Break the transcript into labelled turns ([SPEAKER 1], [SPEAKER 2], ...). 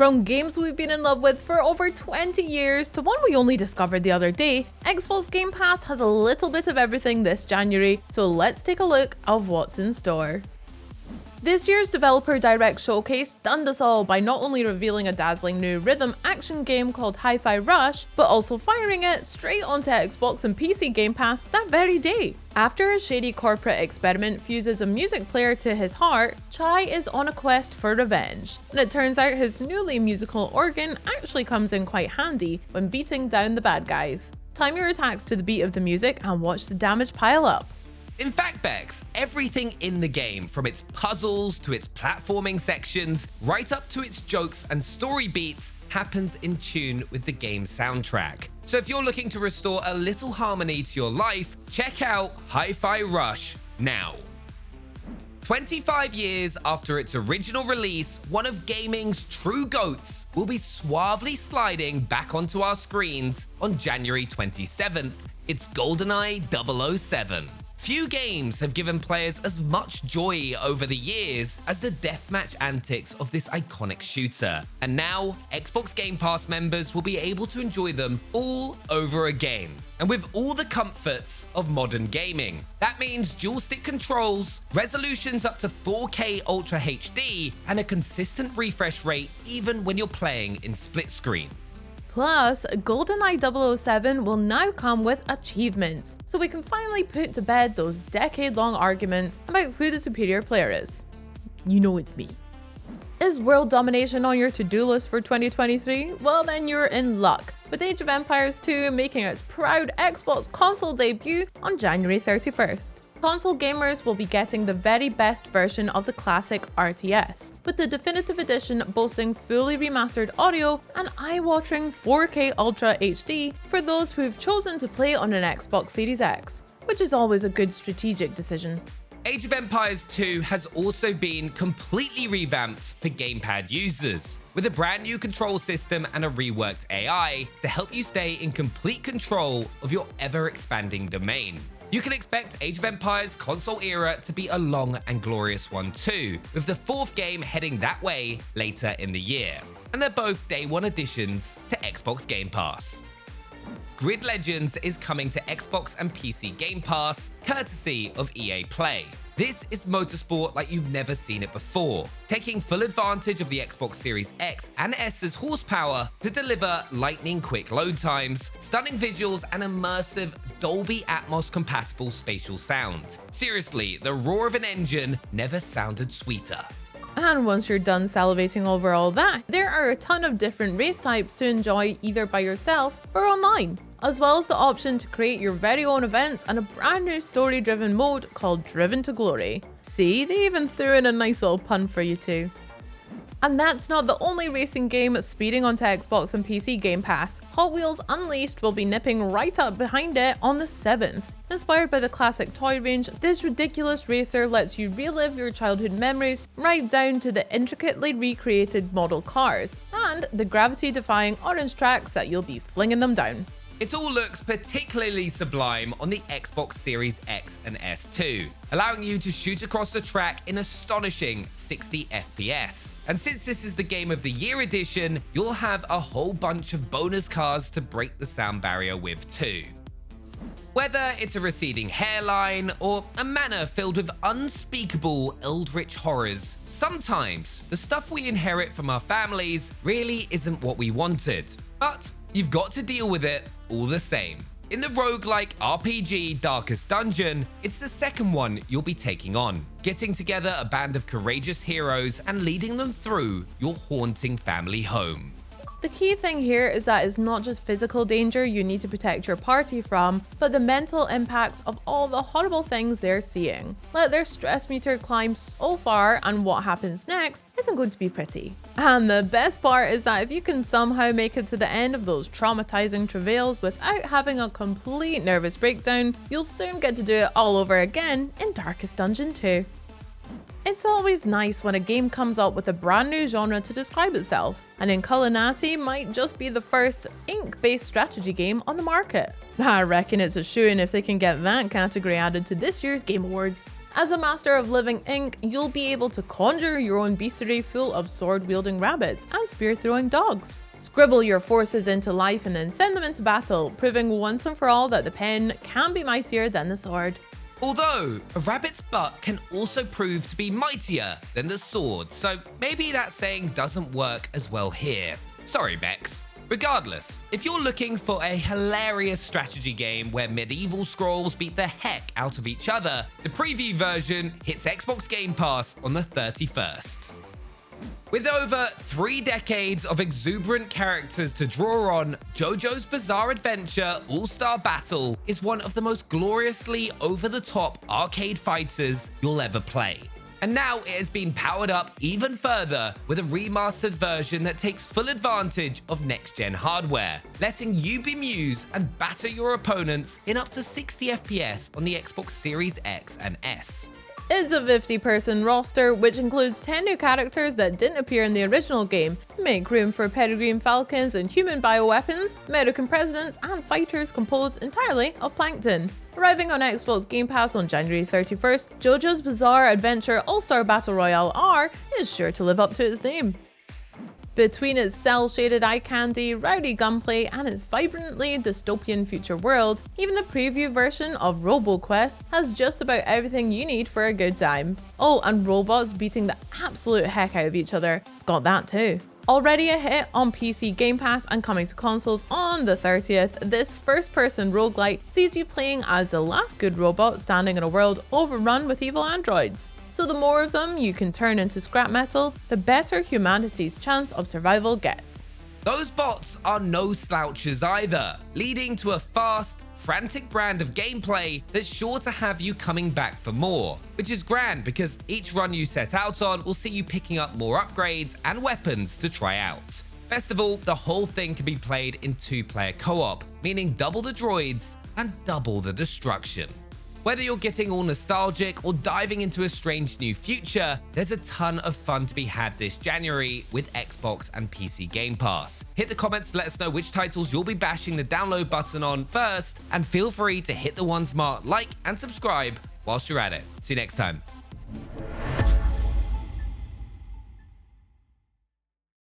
[SPEAKER 1] From games we've been in love with for over 20 years to one we only discovered the other day, Xbox Game Pass has a little bit of everything this January, so let's take a look at what's in store. This year's Developer Direct Showcase stunned us all by not only revealing a dazzling new rhythm action game called Hi-Fi Rush, but also firing it straight onto Xbox and PC Game Pass that very day. After a shady corporate experiment fuses a music player to his heart, Charleyy is on a quest for revenge, and it turns out his newly musical organ actually comes in quite handy when beating down the bad guys. Time your attacks to the beat of the music and watch the damage pile up.
[SPEAKER 2] In fact, Bex, everything in the game, from its puzzles to its platforming sections, right up to its jokes and story beats, happens in tune with the game's soundtrack. So if you're looking to restore a little harmony to your life, check out Hi-Fi Rush now. 25 years after its original release, one of gaming's true GOATs will be suavely sliding back onto our screens on January 27th. It's GoldenEye 007. Few games have given players as much joy over the years as the deathmatch antics of this iconic shooter, and now Xbox Game Pass members will be able to enjoy them all over again, and with all the comforts of modern gaming. That means dual stick controls, resolutions up to 4K Ultra HD, and a consistent refresh rate even when you're playing in split screen.
[SPEAKER 1] Plus, GoldenEye 007 will now come with achievements, so we can finally put to bed those decade-long arguments about who the superior player is. You know it's me. Is world domination on your to-do list for 2023? Well then you're in luck, with Age of Empires 2 making its proud Xbox console debut on January 31st. Console gamers will be getting the very best version of the classic RTS, with the definitive edition boasting fully remastered audio and eye-watering 4K Ultra HD for those who've chosen to play on an Xbox Series X, which is always a good strategic decision.
[SPEAKER 2] Age of Empires 2 has also been completely revamped for gamepad users, with a brand new control system and a reworked AI to help you stay in complete control of your ever-expanding domain. You can expect Age of Empires console era to be a long and glorious one too, with the fourth game heading that way later in the year. And they're both day one additions to Xbox Game Pass. Grid Legends is coming to Xbox and PC Game Pass, courtesy of EA Play. This is motorsport like you've never seen it before, taking full advantage of the Xbox Series X and S's horsepower to deliver lightning-quick load times, stunning visuals, and immersive Dolby Atmos compatible spatial sound. Seriously, the roar of an engine never sounded sweeter.
[SPEAKER 1] And once you're done salivating over all that, there are a ton of different race types to enjoy either by yourself or online, as well as the option to create your very own events and a brand new story-driven mode called Driven to Glory. See, they even threw in a nice little pun for you too. And that's not the only racing game speeding onto Xbox and PC Game Pass. Hot Wheels Unleashed will be nipping right up behind it on the 7th. Inspired by the classic toy range, this ridiculous racer lets you relive your childhood memories right down to the intricately recreated model cars and the gravity-defying orange tracks that you'll be flinging them down.
[SPEAKER 2] It all looks particularly sublime on the Xbox Series X and S too, allowing you to shoot across the track in astonishing 60 FPS. And since this is the Game of the Year edition, you'll have a whole bunch of bonus cars to break the sound barrier with too. Whether it's a receding hairline or a manor filled with unspeakable eldritch horrors, sometimes the stuff we inherit from our families really isn't what we wanted. But you've got to deal with it all the same. In the roguelike RPG Darkest Dungeon, it's the second one you'll be taking on, getting together a band of courageous heroes and leading them through your haunting family home.
[SPEAKER 1] The key thing here is that it's not just physical danger you need to protect your party from, but the mental impact of all the horrible things they're seeing. Let their stress meter climb so far, and what happens next isn't going to be pretty. And the best part is that if you can somehow make it to the end of those traumatizing travails without having a complete nervous breakdown, you'll soon get to do it all over again in Darkest Dungeon 2. It's always nice when a game comes up with a brand new genre to describe itself, and Inkulinati might just be the first ink-based strategy game on the market. I reckon it's a shoo-in if they can get that category added to this year's Game Awards. As a master of living ink, you'll be able to conjure your own bestiary full of sword-wielding rabbits and spear-throwing dogs. Scribble your forces into life and then send them into battle, proving once and for all that the pen can be mightier than the sword.
[SPEAKER 2] Although, a rabbit's butt can also prove to be mightier than the sword, so maybe that saying doesn't work as well here. Sorry, Bex. Regardless, if you're looking for a hilarious strategy game where medieval scrolls beat the heck out of each other, the preview version hits Xbox Game Pass on the 31st. With over 3 decades of exuberant characters to draw on, JoJo's Bizarre Adventure All-Star Battle is one of the most gloriously over-the-top arcade fighters you'll ever play. And now it has been powered up even further with a remastered version that takes full advantage of next-gen hardware, letting you bemuse and batter your opponents in up to 60 FPS on the Xbox Series X and S.
[SPEAKER 1] It's a 50-person roster, which includes 10 new characters that didn't appear in the original game. Make room for peregrine falcons and human bioweapons, American presidents, and fighters composed entirely of plankton. Arriving on Xbox Game Pass on January 31st, JoJo's Bizarre Adventure All-Star Battle Royale R is sure to live up to its name. Between its cel-shaded eye candy, rowdy gunplay, and its vibrantly dystopian future world, even the preview version of Roboquest has just about everything you need for a good time. Oh, and robots beating the absolute heck out of each other, it's got that too. Already a hit on PC Game Pass and coming to consoles on the 30th, this first-person roguelite sees you playing as the last good robot standing in a world overrun with evil androids. So the more of them you can turn into scrap metal, the better humanity's chance of survival gets.
[SPEAKER 2] Those bots are no slouches either, leading to a fast, frantic brand of gameplay that's sure to have you coming back for more, which is grand because each run you set out on will see you picking up more upgrades and weapons to try out. Best of all, the whole thing can be played in 2-player co-op, meaning double the droids and double the destruction. Whether you're getting all nostalgic or diving into a strange new future, there's a ton of fun to be had this January with Xbox and PC Game Pass. Hit the comments to let us know which titles you'll be bashing the download button on first, and feel free to hit the ones marked like and subscribe whilst you're at it. See you next time.